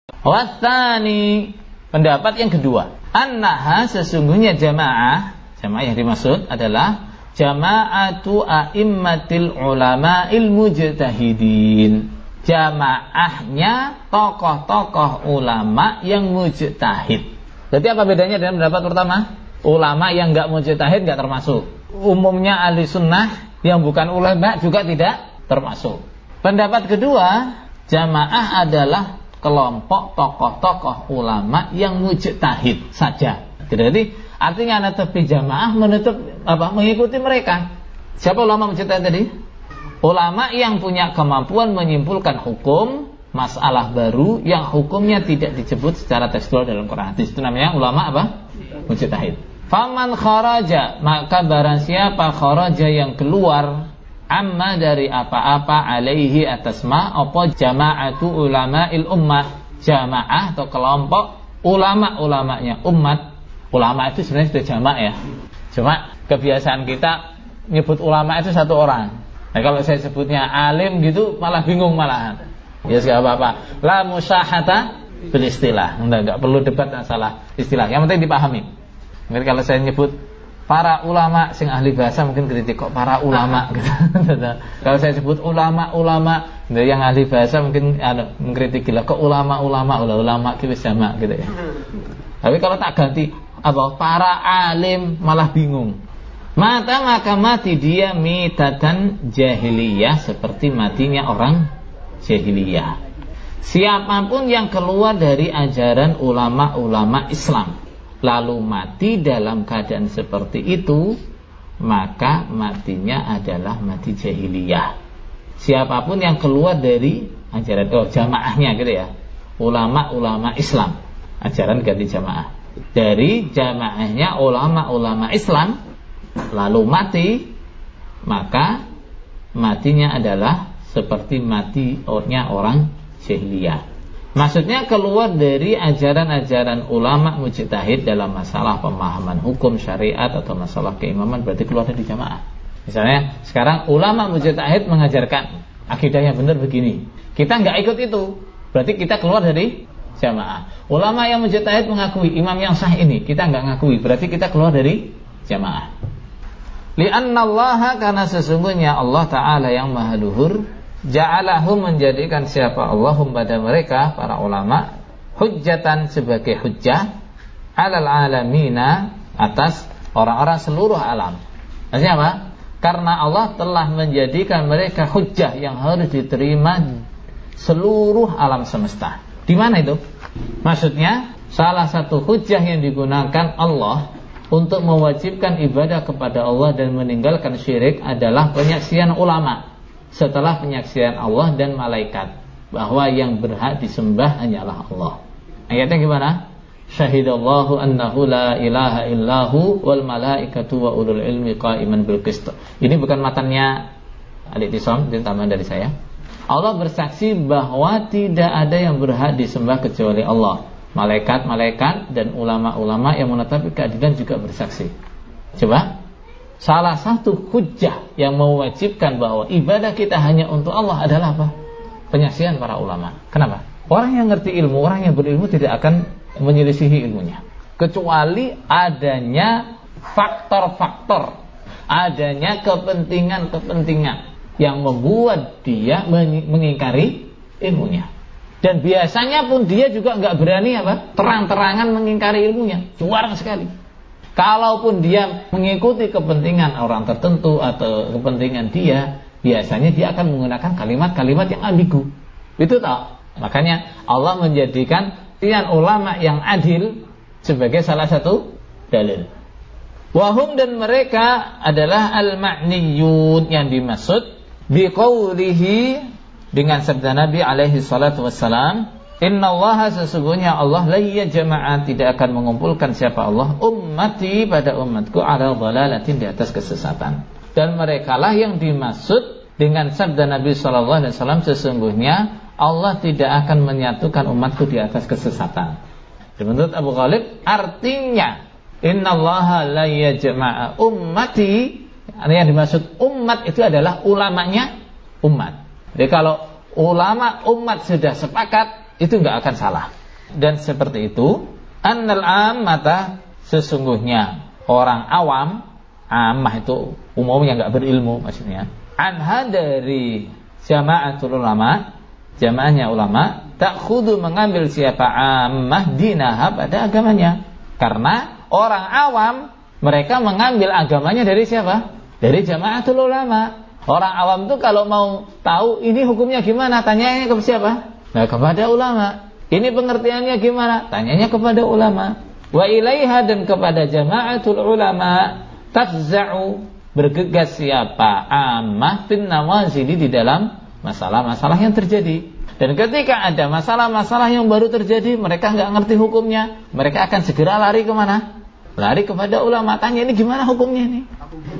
Watsani, pendapat yang kedua, annaha, sesungguhnya jamaah yang dimaksud adalah jama'atu a'immatil ulama'il mujtahidin. Jamaahnya tokoh-tokoh ulama yang mujtahid. Berarti apa bedanya dengan pendapat pertama? Ulama yang enggak mujtahid enggak termasuk. Umumnya ahli sunnah yang bukan ulama juga tidak termasuk. Pendapat kedua, jamaah adalah kelompok tokoh-tokoh ulama yang mujtahid saja. Jadi artinya tepi jamaah mengikuti mereka. Siapa ulama mujtahid tadi? Ulama yang punya kemampuan menyimpulkan hukum masalah baru yang hukumnya tidak disebut secara tekstual dalam Quran hadis. Itu namanya ulama apa? Mujtahid. Faman kharaja, maka barang siapa kharaja yang keluar amma dari apa-apa alaihi atas ma apa jama'atu ulama'il ummah, jamaah atau kelompok ulama-ulamanya umat. Ulama itu sebenarnya sudah jamak ya. Cuma kebiasaan kita nyebut ulama itu satu orang. Nah, kalau saya sebutnya alim gitu malah bingung malahan. Ya enggak apa-apa. La musyahata bil istilah. Enggak perlu debat masalah istilah. Yang penting dipahami. Mungkin kalau saya nyebut para ulama sing ahli bahasa mungkin kritik kok para ulama gitu. Kalau saya sebut ulama yang ahli bahasa mungkin mengkritik gila kok ulama ki wis jamak gitu ya. Tapi kalau tak ganti para alim malah bingung. Maka mati dia mitatan jahiliyah, seperti matinya orang jahiliyah. Siapapun yang keluar dari ajaran ulama-ulama Islam lalu mati dalam keadaan seperti itu, maka matinya adalah mati jahiliyah. Siapapun yang keluar dari ajaran jamaahnya gitu ya, ulama-ulama Islam, ajaran ganti jamaah, dari jamaahnya ulama-ulama Islam lalu mati, maka matinya adalah seperti matinya orang jahiliyah. Maksudnya keluar dari ajaran-ajaran ulama mujtahid dalam masalah pemahaman hukum syariat atau masalah keimaman, berarti keluar dari jamaah. Misalnya sekarang ulama mujtahid mengajarkan akidah yang benar begini, kita nggak ikut itu, berarti kita keluar dari jamaah. Ulama yang mujtahid mengakui imam yang sah ini, kita nggak ngakui, berarti kita keluar dari jamaah. Li'annallaha, karena sesungguhnya Allah Ta'ala yang maha luhur, ja'alahum, menjadikan siapa Allahum pada mereka para ulama, hujjatan, sebagai hujjah, alal alamina, atas orang-orang seluruh alam. Maksudnya apa? Karena Allah telah menjadikan mereka hujjah yang harus diterima seluruh alam semesta. Di mana itu? Maksudnya salah satu hujjah yang digunakan Allah untuk mewajibkan ibadah kepada Allah dan meninggalkan syirik adalah penyaksian ulama setelah penyaksian Allah dan malaikat bahwa yang berhak disembah hanyalah Allah. Ayatnya gimana? Syahidallahu annahu la ilaha illahu wal malaikatu wa ulul ilmi qa'iman bil qist. Ini bukan matannya Al-I'tisam, ini tambahan dari saya. Allah bersaksi bahwa tidak ada yang berhak disembah kecuali Allah. Malaikat-malaikat dan ulama-ulama yang menetapi keadilan juga bersaksi. Coba, salah satu hujjah yang mewajibkan bahwa ibadah kita hanya untuk Allah adalah apa? Penyaksian para ulama. Kenapa? Orang yang ngerti ilmu, orang yang berilmu tidak akan menyelisihi ilmunya, kecuali adanya faktor-faktor, adanya kepentingan-kepentingan yang membuat dia mengingkari ilmunya. Dan biasanya pun dia juga nggak berani terang-terangan mengingkari ilmunya, jarang sekali. Kalaupun dia mengikuti kepentingan orang tertentu atau kepentingan dia, biasanya dia akan menggunakan kalimat-kalimat yang ambigu. Itu tak. Makanya Allah menjadikan tian ulama yang adil sebagai salah satu dalil. Wahum, dan mereka adalah al-ma'niyun, yang dimaksud biqaulihi, dengan sabda Nabi alaihi salatu wassalam, innallaha, sesungguhnya Allah, la yajma'a, tidak akan mengumpulkan siapa Allah, ummati, pada umatku, ala dhalalatin, di atas kesesatan. Dan merekalah yang dimaksud dengan sabda Nabi sallallahu alaihi wasallam, sesungguhnya Allah tidak akan menyatukan umatku di atas kesesatan. Menurut Abu Ghalib, artinya innallaha la yajma'a ummati, yang dimaksud umat itu adalah ulamanya umat. Jadi kalau ulama umat sudah sepakat itu enggak akan salah. Dan seperti itu, annal ammata, sesungguhnya orang awam, ammah itu umumnya enggak berilmu maksudnya. Anha dari jama'atul ulama, jamaahnya ulama, ta'khudhu mengambil siapa ammah dinaha pada agamanya. Karena orang awam mereka mengambil agamanya dari siapa? Dari jama'atul ulama. Orang awam itu kalau mau tahu ini hukumnya gimana, tanyanya ke siapa? Nah, kepada ulama. Ini pengertiannya gimana? Tanyanya kepada ulama. Wa ilaiha, dan kepada jama'atul ulama, tafza'u, bergegas siapa ammah fin nawazili, di dalam masalah-masalah yang terjadi. Dan ketika ada masalah-masalah yang baru terjadi, mereka nggak ngerti hukumnya, mereka akan segera lari kemana? Lari kepada ulama, tanya ini gimana hukumnya ini.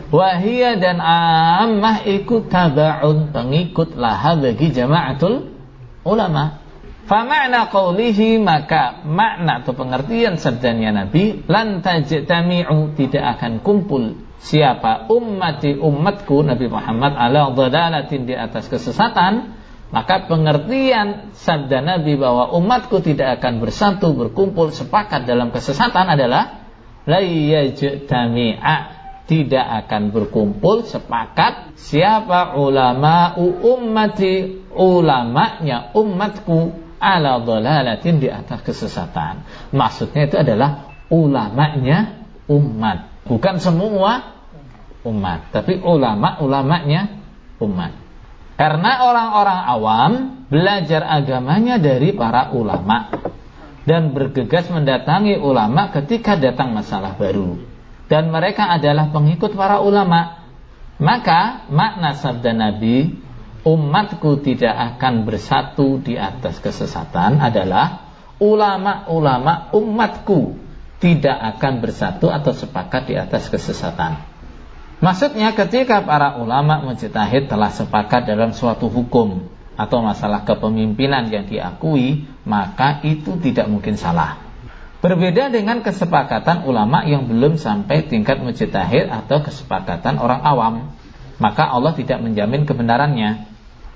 Wahiyya, dan ammah ikut tabaun, pengikut laha bagi jama'atul ulama. Fama'na qawlihi, maka makna atau pengertian sabdanya Nabi, lan tajtami'u, tidak akan kumpul siapa ummati, umatku Nabi Muhammad, ala dhalalatin, di atas kesesatan. Maka pengertian sabda Nabi bahwa umatku tidak akan bersatu, berkumpul, sepakat dalam kesesatan adalah la yajtami'a, tidak akan berkumpul, sepakat siapa ulama'u ummati, ulamanya umatku, ala dhalalatin, di atas kesesatan. Maksudnya itu adalah ulamanya umat, bukan semua umat, tapi ulama-ulamanya umat. Karena orang-orang awam belajar agamanya dari para ulama dan bergegas mendatangi ulama ketika datang masalah baru, dan mereka adalah pengikut para ulama. Maka makna sabda Nabi, umatku tidak akan bersatu di atas kesesatan, adalah ulama-ulama umatku tidak akan bersatu atau sepakat di atas kesesatan. Maksudnya ketika para ulama mujtahid telah sepakat dalam suatu hukum atau masalah kepemimpinan yang diakui, maka itu tidak mungkin salah. Berbeda dengan kesepakatan ulama yang belum sampai tingkat mujtahid atau kesepakatan orang awam, maka Allah tidak menjamin kebenarannya.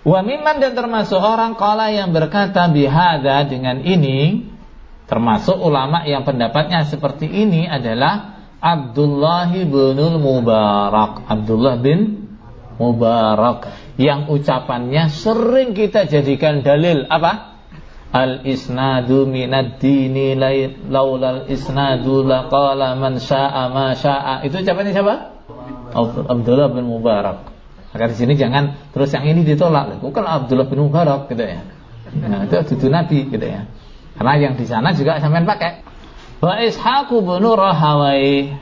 Wa mimman, dan termasuk orang qala yang berkata bihadza, dengan ini, termasuk ulama yang pendapatnya seperti ini adalah Abdullah bin Mubarak. Abdullah bin Mubarak, yang ucapannya sering kita jadikan dalil. Apa? Al-isnadu minad dini, laulal isnadu laqala man sya'a ma sya'a. Itu ucapannya siapa? Abdullah bin Mubarak. Maka di sini jangan terus yang ini ditolak. Bukan Abdullah bin Mubarak gitu ya. Nah, itu Nabi gitu ya. Karena yang di sana juga sampean pakai. Wa Ishaq bin Rahawai.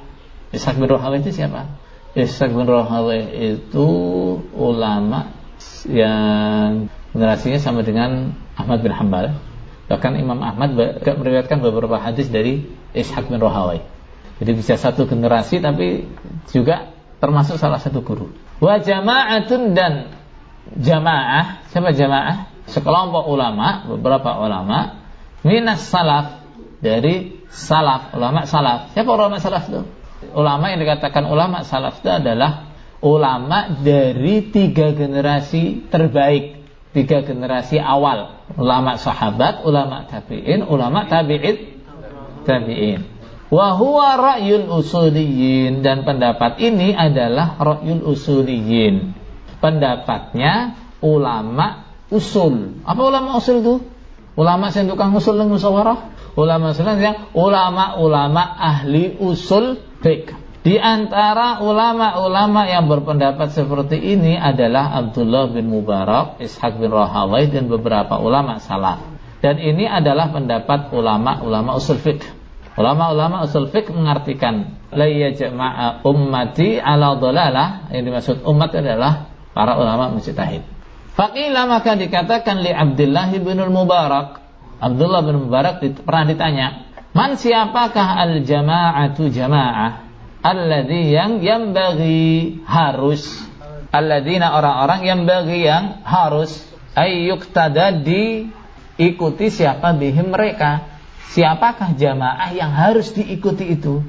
Ishaq bin Rahawai itu siapa? Ishaq bin Rahawai itu ulama yang generasinya sama dengan Ahmad bin Hanbal. Bahkan Imam Ahmad meriwayatkan beberapa hadis dari Ishaq bin Rahawai. Jadi bisa satu generasi tapi juga termasuk salah satu guru. Wa jama'atun, dan jamaah. Siapa jamaah? Sekelompok ulama, beberapa ulama minas salaf, dari salaf, ulama salaf. Siapa ulama salaf itu? Ulama yang dikatakan ulama salaf itu adalah ulama dari 3 generasi terbaik, 3 generasi awal. Ulama sahabat, ulama tabi'in, ulama tabi'in. Wa huwa ra'yul usuliyin, dan pendapat ini adalah ra'yul usuliyin, pendapatnya ulama usul. Apa ulama usul itu? Ulama yang tukang usul dan musyawarah. Ulama usul yang ulama-ulama ahli usul fiqh. Di antara ulama-ulama yang berpendapat seperti ini adalah Abdullah bin Mubarak, Ishaq bin Rahawai, dan beberapa ulama salaf. Dan ini adalah pendapat ulama-ulama usul fiqh. Ulama-ulama usul fiqh mengartikan la yajma'a ummati ala dhalalah, yang dimaksud umat adalah para ulama mujtahid. Faqila, maka dikatakan li Abdullah bin Mubarak. Abdullah bin Mubarak pernah ditanya, man, siapakah al-jama'atu jama'ah? Alladzi, yang bagi harus, alladzina, orang-orang yang bagi yang harus, ayyuktada, diikuti siapa bihim mereka. Siapakah jamaah yang harus diikuti itu?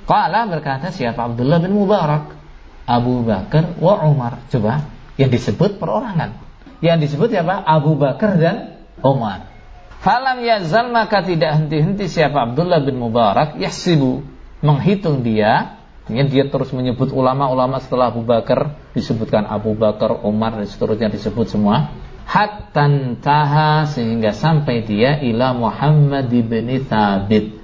Qala, berkata siapa? Abdullah bin Mubarak, Abu Bakar wa Umar. Coba, yang disebut perorangan. Yang disebut siapa? Abu Bakar dan Umar. Falam yazal, maka tidak henti-henti siapa Abdullah bin Mubarak yahsibu, menghitung dia. Dia terus menyebut ulama-ulama setelah Abu Bakar, disebutkan Abu Bakar, Umar dan seterusnya disebut semua. Hatta taha, sehingga sampai dia ila Muhammad bin Thabit,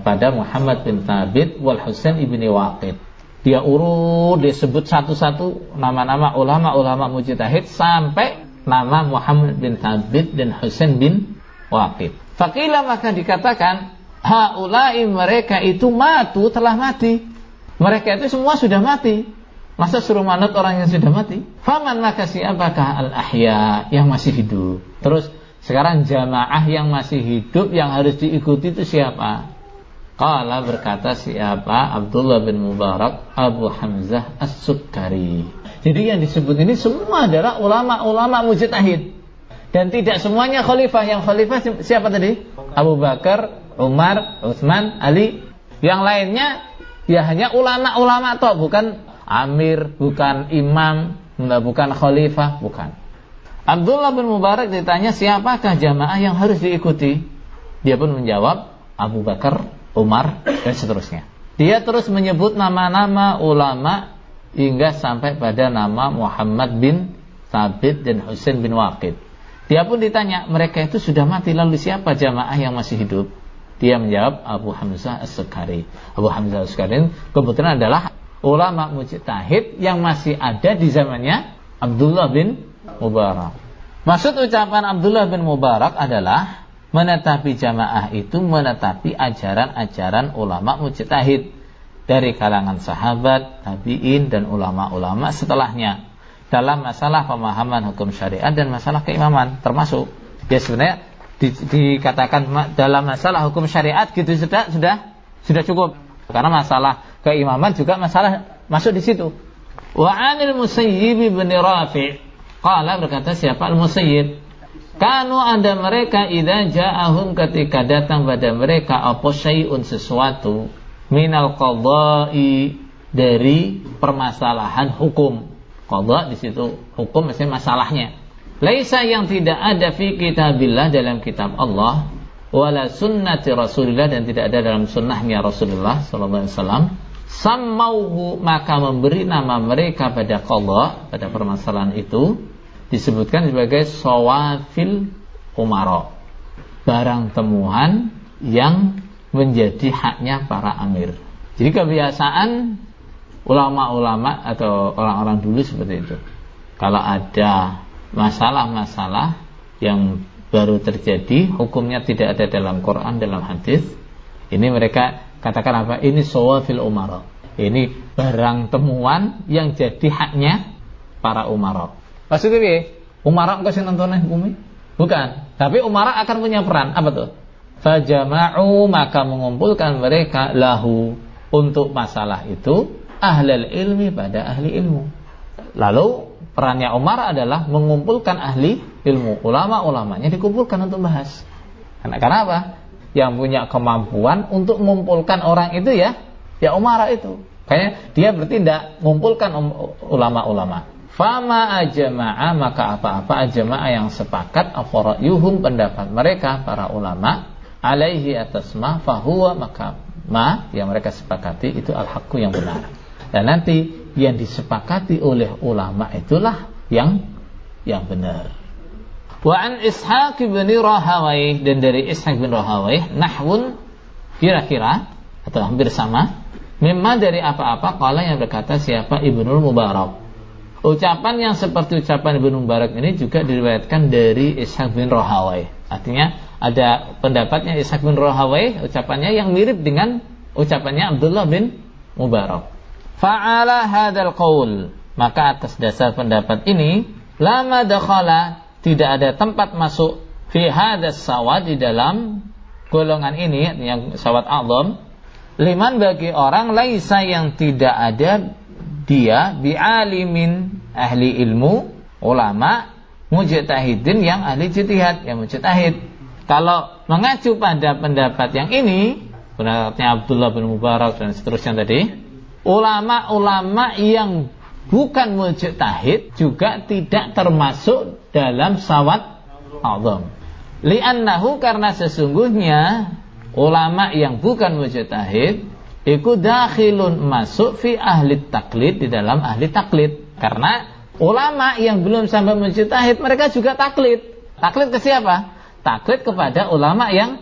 pada Muhammad bin Thabit wal Husain ibni Waqid. Dia urut, dia sebut satu-satu nama-nama ulama-ulama mujtahid sampai nama Muhammad bin Thabit dan Husain bin Waqid. Faqila, maka dikatakan, haulai, mereka itu matu, telah mati. Mereka itu semua sudah mati. Masa suruh manut orang yang sudah mati? Faman, maka siapakah al-ahya, yang masih hidup? Terus sekarang jamaah yang masih hidup yang harus diikuti itu siapa? Qala, berkata siapa? Abdullah bin Mubarak Abu Hamzah As-Sukkari. Jadi yang disebut ini semua adalah ulama-ulama mujtahid. Dan tidak semuanya khalifah. Yang khalifah siapa tadi? Abu Bakar, Umar, Utsman, Ali. Yang lainnya ya hanya ulama-ulama toh, bukan amir, bukan imam, bukan khalifah, bukan. Abdullah bin Mubarak ditanya siapakah jamaah yang harus diikuti? Dia pun menjawab Abu Bakar, Umar, dan seterusnya. Dia terus menyebut nama-nama ulama hingga sampai pada nama Muhammad bin Thabit dan Husain bin Waqid. Dia pun ditanya, mereka itu sudah mati, lalu siapa jamaah yang masih hidup? Dia menjawab Abu Hamzah As-Sukkari. Abu Hamzah As-Sukkari kebetulan adalah ulama mujtahid yang masih ada di zamannya Abdullah bin Mubarak. Maksud ucapan Abdullah bin Mubarak adalah menetapi jamaah itu menetapi ajaran-ajaran ulama mujtahid dari kalangan sahabat, tabi'in, dan ulama-ulama setelahnya dalam masalah pemahaman hukum syariat dan masalah keimaman, termasuk ya sebenarnya dikatakan dalam masalah hukum syariat gitu sudah cukup, karena masalah keimaman juga masalah masuk di situ. Wa 'anil Musayyib bin Rafi' qala, berkata siapa al-Musayyib, kanu, ada mereka idza ja'ahum, ketika datang pada mereka apa syai'un, sesuatu minal qadha'i, dari permasalahan hukum. Qadha di situ hukum, maksudnya masalahnya. Laisa, yang tidak ada fi kitabillah, dalam kitab Allah, wala sunnati Rasulillah, dan tidak ada dalam sunnahnya Rasulullah sallallahu alaihi wasallam. Sammauhu, maka memberi nama mereka pada qadha, pada permasalahan itu, disebutkan sebagai sawafil umara, barang temuan yang menjadi haknya para amir. Jadi kebiasaan ulama-ulama atau orang-orang dulu seperti itu. Kalau ada masalah-masalah yang baru terjadi, hukumnya tidak ada dalam Quran, dalam hadis, ini mereka katakan apa? Ini sawafil umara. Ini barang temuan yang jadi haknya para umara. Maksudnya umara engkau sing nontonnya bumi? Bukan. Tapi umara akan punya peran. Apa tuh? Fajama'u, maka mengumpulkan mereka lahu, untuk masalah itu, ahlul ilmi, pada ahli ilmu. Lalu perannya umara adalah mengumpulkan ahli ilmu, ulama-ulamanya dikumpulkan untuk bahas. Karena apa? Yang punya kemampuan untuk mengumpulkan orang itu ya umara itu. Kayaknya dia bertindak mengumpulkan ulama-ulama. Fama ajma'a, maka apa-apa ajma'a yang sepakat, afara'yuhum, pendapat mereka para ulama, alaihi, atas ma, fahuwa, maka ma yang mereka sepakati itu al-haqqu, yang benar. Dan nanti yang disepakati oleh ulama itulah yang benar. Wa an Ishaq bin Rahawayh, dan dari Ishaq bin Rahawayh, nahwun, kira-kira atau hampir sama, mimma, dari apa-apa, qala, yang berkata siapa Ibnul Mubarak. Ucapan yang seperti ucapan Ibnu Mubarak ini juga diriwayatkan dari Ishaq bin Rahawayh. Artinya ada pendapatnya Ishaq bin Rahawayh, ucapannya yang mirip dengan ucapannya Abdullah bin Mubarak. Fa'ala hadzal qaul, maka atas dasar pendapat ini, lama dakhala, tidak ada tempat masuk, fi hadzal sawad, di dalam golongan ini, yang sawad a'zam, liman, bagi orang, laisa, yang tidak ada dia, bi'alimin, ahli ilmu, ulama, mujtahidin, yang ahli ijtihad, yang mujtahid. Kalau mengacu pada pendapat yang ini, pendapatnya Abdullah bin Mubarak dan seterusnya tadi, ulama-ulama yang bukan mujtahid juga tidak termasuk dalam sawad a'zam. Li'annahu, karena sesungguhnya ulama yang bukan mujtahid iku dakhilun, masuk fi ahli taklid, di dalam ahli taklid. Karena ulama yang belum sampai mujtahid mereka juga taklid. Taklid ke siapa? Taklid kepada ulama yang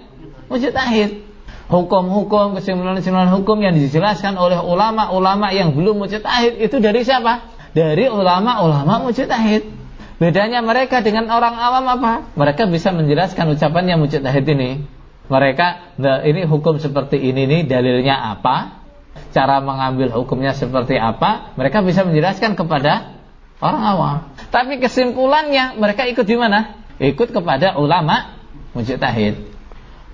mujtahid. Hukum-hukum, kesimpulan-kesimpulan hukum yang dijelaskan oleh ulama-ulama yang belum mujtahid itu dari siapa? Dari ulama-ulama mujtahid. Bedanya mereka dengan orang awam apa? Mereka bisa menjelaskan ucapannya mujtahid ini. Mereka, ini hukum seperti ini nih, dalilnya apa? Cara mengambil hukumnya seperti apa? Mereka bisa menjelaskan kepada orang awam. Tapi kesimpulannya mereka ikut di mana? Ikut kepada ulama mujtahid.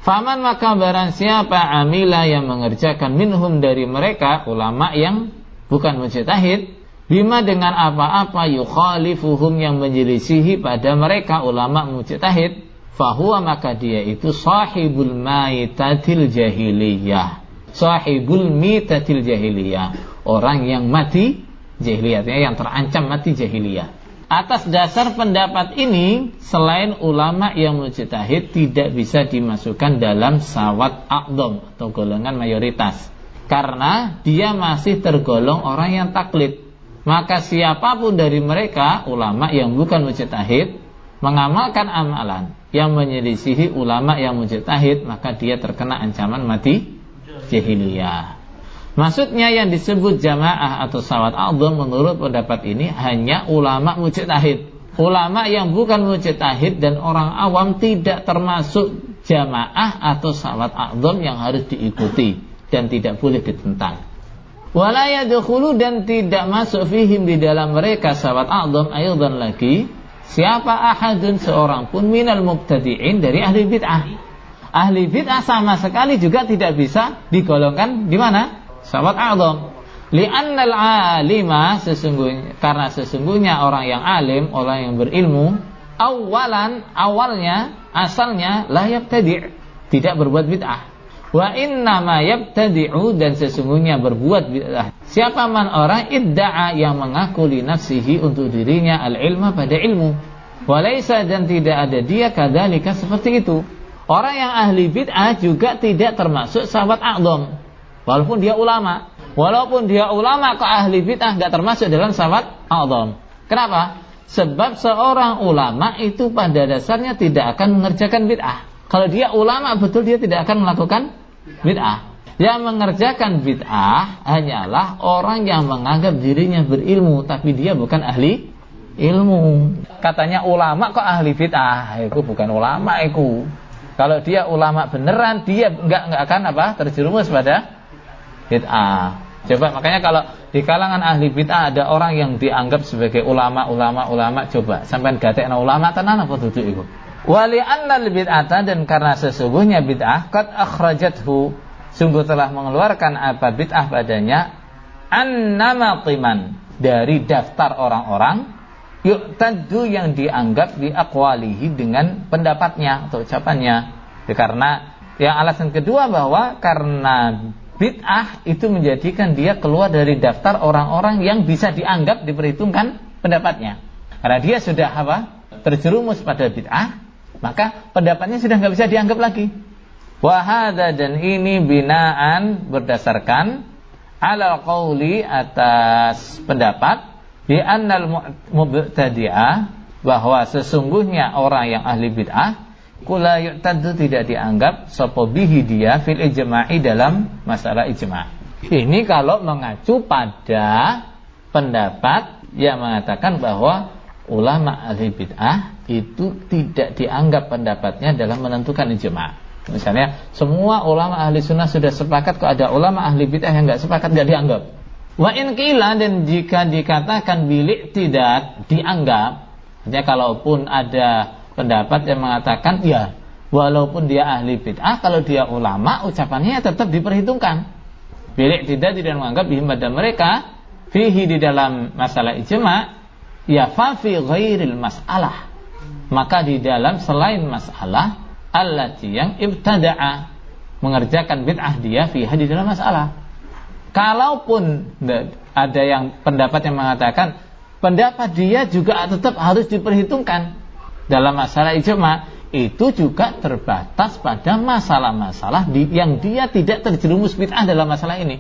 Faman, maka barang siapa amila yang mengerjakan minhum dari mereka ulama yang bukan mujtahid, bima dengan apa-apa yukhalifuhum yang menyelisihi pada mereka ulama mujtahid, fahuwa, maka dia itu sahibul maitatil jahiliyah. Sahibul mitatil jahiliyah, orang yang mati jahiliyah, yang terancam mati jahiliyah. Atas dasar pendapat ini, selain ulama yang mujtahid tidak bisa dimasukkan dalam sawat a'dham atau golongan mayoritas, karena dia masih tergolong orang yang taklid. Maka siapapun dari mereka ulama yang bukan mujtahid mengamalkan amalan yang menyelisihi ulama yang mujtahid, maka dia terkena ancaman mati jahiliyah. Maksudnya yang disebut jamaah atau sawat a'dham menurut pendapat ini hanya ulama mujtahid. Ulama yang bukan mujtahid dan orang awam tidak termasuk jamaah atau sawat a'dham yang harus diikuti dan tidak boleh ditentang. Wala yadkhulu, dan tidak masuk fihim di dalam mereka sawat a'dham aydan lagi siapa ahadun seorang pun minal mubtadi'in dari ahli bid'ah. Ahli bid'ah sama sekali juga tidak bisa digolongkan di mana? Sawat a'dham. Li'annal alima, karena sesungguhnya orang yang alim, orang yang berilmu, awalnya, asalnya la yabtadi', tidak berbuat bid'ah. Wa innama yabtadi'u, dan sesungguhnya berbuat bid'ah siapa man orang idda'a yang mengaku li nafsihi untuk dirinya al-ilma pada ilmu. Walaysa, dan tidak ada dia kadzalika seperti itu. Orang yang ahli bid'ah juga tidak termasuk sawat a'dham. Walaupun dia ulama, ke ahli bid'ah nggak termasuk dalam sawat a'dham. Kenapa? Sebab seorang ulama itu pada dasarnya tidak akan mengerjakan bid'ah. Kalau dia ulama betul, dia tidak akan melakukan bid'ah. Yang mengerjakan bid'ah hanyalah orang yang menganggap dirinya berilmu, tapi dia bukan ahli ilmu. Katanya ulama kok ahli bid'ah, itu bukan ulama itu. Kalau dia ulama beneran, dia nggak akan terjerumus pada bid'ah. Coba, makanya kalau di kalangan ahli bid'ah ada orang yang dianggap sebagai ulama, coba sampean gatekna ulama tenan apa duduk iku. Wali annal bid'ata, dan karena sesungguhnya bid'ah qad akhrajathu, sungguh telah mengeluarkan apa bid'ah padanya, annamatiman, dari daftar orang-orang yu'taddu yang dianggap di aqwalihi, dengan pendapatnya atau ucapannya. Karena yang alasan kedua bahwa karena bid'ah itu menjadikan dia keluar dari daftar orang-orang yang bisa dianggap diperhitungkan pendapatnya. Karena dia sudah terjerumus pada bid'ah, maka pendapatnya sudah nggak bisa dianggap lagi. Wahada, dan ini binaan berdasarkan alal qauli, atas pendapat bi annal mubtadi'ah, bahwa sesungguhnya orang yang ahli bid'ah kula yu'taddu, tidak dianggap sapa bihi dia fil ijma'i, dalam masalah ijma'. Ini kalau mengacu pada pendapat yang mengatakan bahwa ulama ahli bid'ah itu tidak dianggap pendapatnya dalam menentukan ijma'. Misalnya semua ulama ahli sunnah sudah sepakat, kok ada ulama ahli bid'ah yang enggak sepakat, enggak dianggap. Wa in qila, dan jika dikatakan bilik tidak dianggap, artinya kalaupun ada pendapat yang mengatakan ya walaupun dia ahli bid'ah, kalau dia ulama ucapannya tetap diperhitungkan. Bilik tidak menganggap bihim pada mereka fihi, di dalam masalah ijma', ya fa fi ghairil mas'alah, maka di dalam selain masalah allati yang ibtada'a, mengerjakan bid'ah dia fiha, di dalam masalah. Kalaupun ada yang pendapat yang mengatakan pendapat dia juga tetap harus diperhitungkan dalam masalah ijma', itu juga terbatas pada masalah-masalah yang dia tidak terjerumus bid'ah dalam masalah ini.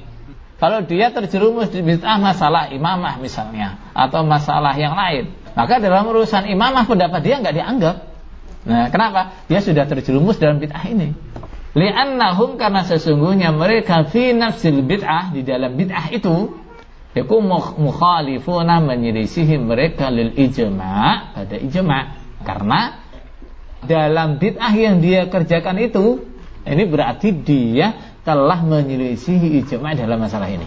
Kalau dia terjerumus di bid'ah masalah imamah misalnya, atau masalah yang lain, maka dalam urusan imamah pendapat dia nggak dianggap. Nah, kenapa? Dia sudah terjerumus dalam bid'ah ini. Li'annahum, karena sesungguhnya mereka fi nafsil bid'ah, di dalam bid'ah itu, yakum mukhalifuna, menyelisihi mereka lil ijma', pada ijma'. Karena dalam bid'ah yang dia kerjakan itu, ini berarti dia telah menyelisihi ijma' dalam masalah ini.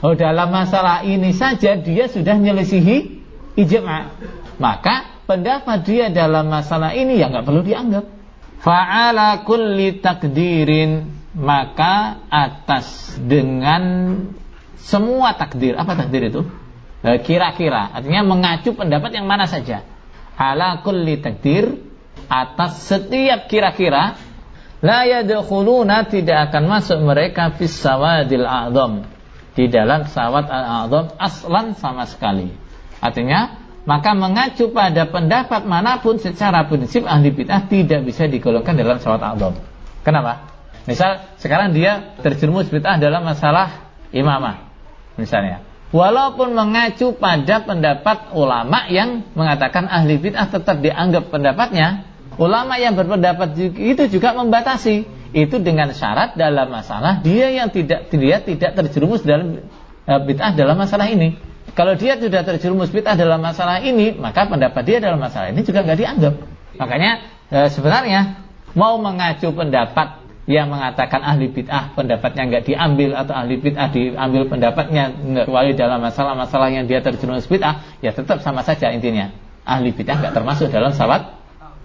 Oh, dalam masalah ini saja dia sudah menyelisihi ijma', maka pendapat dia dalam masalah ini ya nggak perlu dianggap. Fa'ala kulli takdirin, maka atas dengan semua takdir. Apa takdir itu? Kira-kira, artinya mengacu pendapat yang mana saja. Ala kulli takdir, atas setiap kira-kira, la yadkhuluna, tidak akan masuk mereka fis sawadil a'dham, di dalam sawad al-a'dham aslan sama sekali. Artinya, maka mengacu pada pendapat manapun secara prinsip ahli bid'ah tidak bisa digolongkan dalam sawad a'dham. Kenapa? Misal sekarang dia terjerumus bid'ah dalam masalah imamah misalnya, walaupun mengacu pada pendapat ulama yang mengatakan ahli bid'ah tetap dianggap pendapatnya, ulama yang berpendapat itu juga membatasi itu dengan syarat dalam masalah dia tidak terjerumus dalam bid'ah dalam masalah ini. Kalau dia sudah terjerumus bid'ah dalam masalah ini, maka pendapat dia dalam masalah ini juga nggak dianggap. Makanya sebenarnya mau mengacu pendapat yang mengatakan ahli bid'ah pendapatnya nggak diambil, atau ahli bid'ah diambil pendapatnya, kecuali dalam masalah-masalah yang dia terjerumus bid'ah, ya tetap sama saja intinya. Ahli bid'ah nggak termasuk dalam sawad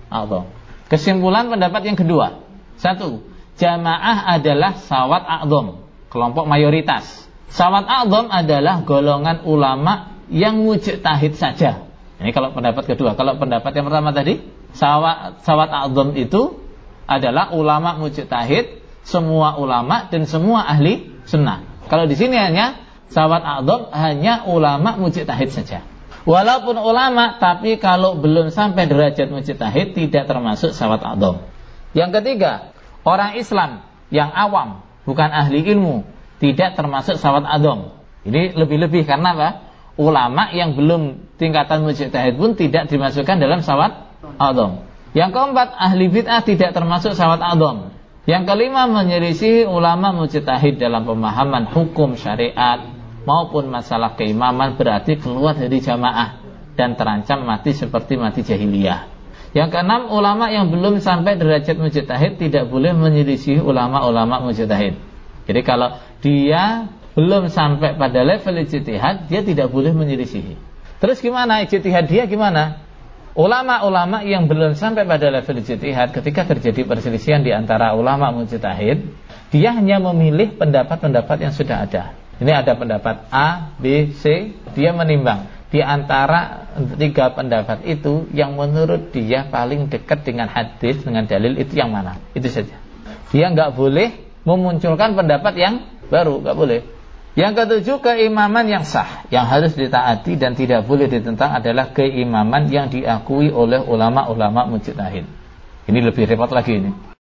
a'dham. Kesimpulan pendapat yang kedua, satu, jamaah adalah sawad a'dham, kelompok mayoritas. Sawad a'dham adalah golongan ulama yang mujtahid saja. Ini kalau pendapat kedua. Kalau pendapat yang pertama tadi, sawad a'dham itu adalah ulama mujtahid, semua ulama dan semua ahli sunnah. Kalau di sini hanya sawad a'dham, hanya ulama mujtahid saja. Walaupun ulama, tapi kalau belum sampai derajat mujtahid tidak termasuk sawad a'dham. Yang ketiga, orang Islam yang awam, bukan ahli ilmu, tidak termasuk sawad a'dham. Ini lebih-lebih karena apa? Ulama yang belum tingkatan mujtahid pun tidak dimasukkan dalam sawad a'dham. Yang keempat, ahli bid'ah tidak termasuk sawad a'dham. Yang kelima, menyelisihi ulama mujtahid dalam pemahaman hukum syariat maupun masalah keimaman, berarti keluar dari jamaah dan terancam mati seperti mati jahiliyah. Yang keenam, ulama yang belum sampai derajat mujtahid tidak boleh menyelisihi ulama-ulama mujtahid. Jadi kalau dia belum sampai pada level ijtihad, dia tidak boleh menyelisihi. Terus gimana ijtihad dia gimana? Ulama-ulama yang belum sampai pada level ijtihad, ketika terjadi perselisihan di antara ulama mujtahid, dia hanya memilih pendapat-pendapat yang sudah ada. Ini ada pendapat A, B, C, dia menimbang di antara tiga pendapat itu yang menurut dia paling dekat dengan hadis, dengan dalil, itu yang mana? Itu saja. Dia nggak boleh memunculkan pendapat yang baru, nggak boleh. Yang ketujuh, keimaman yang sah, yang harus ditaati dan tidak boleh ditentang adalah keimaman yang diakui oleh ulama-ulama mujtahid. Ini lebih repot lagi ini.